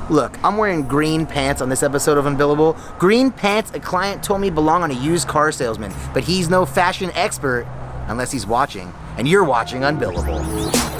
Look, I'm wearing green pants on this episode of Unbillable. Green pants a client told me belong on a used car salesman, but he's no fashion expert unless he's watching, and you're watching Unbillable.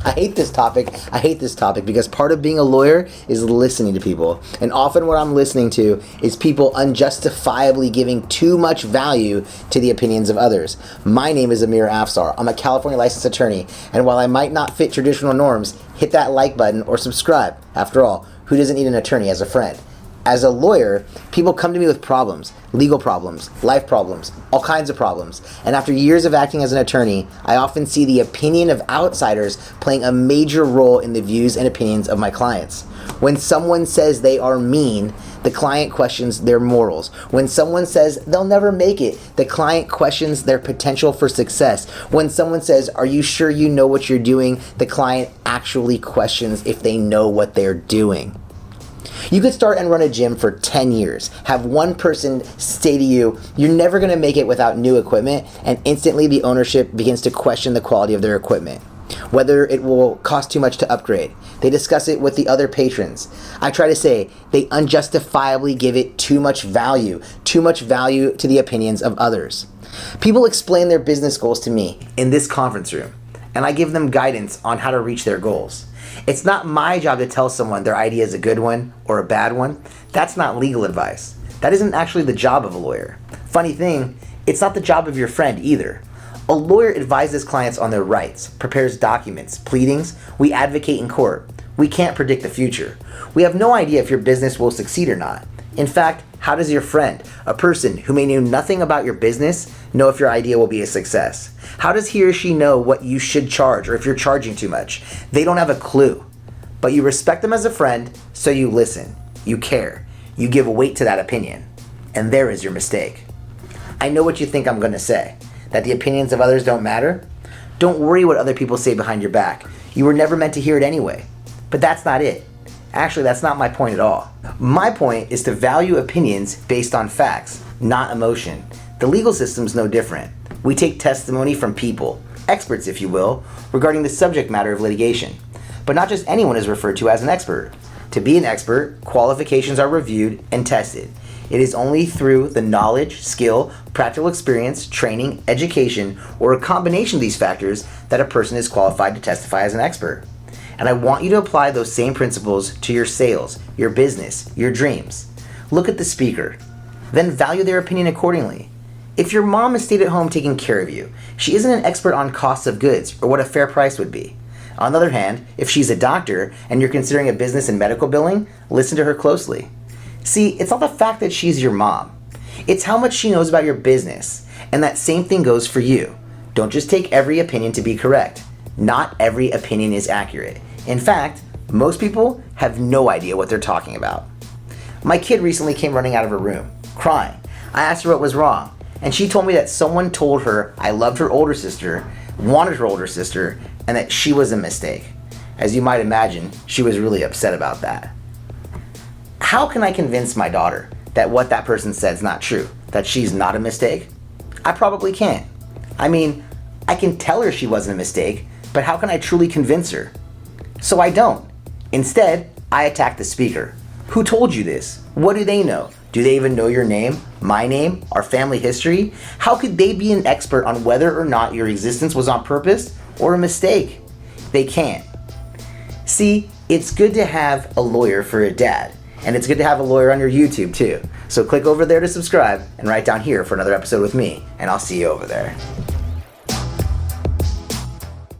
I hate this topic because part of being a lawyer is listening to people. And often what I'm listening to is people unjustifiably giving too much value to the opinions of others. My name is Amir Afsar. I'm a California licensed attorney. And while I might not fit traditional norms, hit that like button or subscribe. After all, who doesn't need an attorney as a friend? As a lawyer, people come to me with problems, legal problems, life problems, all kinds of problems. And after years of acting as an attorney, I often see the opinion of outsiders playing a major role in the views and opinions of my clients. When someone says they are mean, the client questions their morals. When someone says they'll never make it, the client questions their potential for success. When someone says, "Are you sure you know what you're doing?" the client actually questions if they know what they're doing. You could start and run a gym for 10 years, have one person say to you, "You're never going to make it without new equipment," and instantly the ownership begins to question the quality of their equipment, whether it will cost too much to upgrade. They discuss it with the other patrons. I try to say they unjustifiably give it too much value to the opinions of others. People explain their business goals to me in this conference room, and I give them guidance on how to reach their goals. It's not my job to tell someone their idea is a good one or a bad one. That's not legal advice. That isn't actually the job of a lawyer. Funny thing, it's not the job of your friend either. A lawyer advises clients on their rights, prepares documents, pleadings. We advocate in court. We can't predict the future. We have no idea if your business will succeed or not. In fact, how does your friend, a person who may know nothing about your business, know if your idea will be a success? How does he or she know what you should charge or if you're charging too much? They don't have a clue. But you respect them as a friend, so you listen. You care. You give weight to that opinion. And there is your mistake. I know what you think I'm going to say, that the opinions of others don't matter. Don't worry what other people say behind your back. You were never meant to hear it anyway. But that's not it. Actually, that's not my point at all. My point is to value opinions based on facts, not emotion. The legal system's no different. We take testimony from people, experts if you will, regarding the subject matter of litigation. But not just anyone is referred to as an expert. To be an expert, qualifications are reviewed and tested. It is only through the knowledge, skill, practical experience, training, education, or a combination of these factors that a person is qualified to testify as an expert. And I want you to apply those same principles to your sales, your business, your dreams. Look at the speaker, then value their opinion accordingly. If your mom is stayed at home taking care of you, she isn't an expert on costs of goods or what a fair price would be. On the other hand, if she's a doctor and you're considering a business in medical billing, listen to her closely. See, it's not the fact that she's your mom. It's how much she knows about your business. And that same thing goes for you. Don't just take every opinion to be correct. Not every opinion is accurate. In fact, most people have no idea what they're talking about. My kid recently came running out of her room, crying. I asked her what was wrong, and she told me that someone told her I loved her older sister, wanted her older sister, and that she was a mistake. As you might imagine, she was really upset about that. How can I convince my daughter that what that person said is not true, that she's not a mistake? I probably can't. I mean, I can tell her she wasn't a mistake, but how can I truly convince her? So I don't. Instead, I attack the speaker. Who told you this? What do they know? Do they even know your name, my name, our family history? How could they be an expert on whether or not your existence was on purpose or a mistake? They can't. See, it's good to have a lawyer for a dad, and it's good to have a lawyer on your YouTube too. So click over there to subscribe and right down here for another episode with me, and I'll see you over there.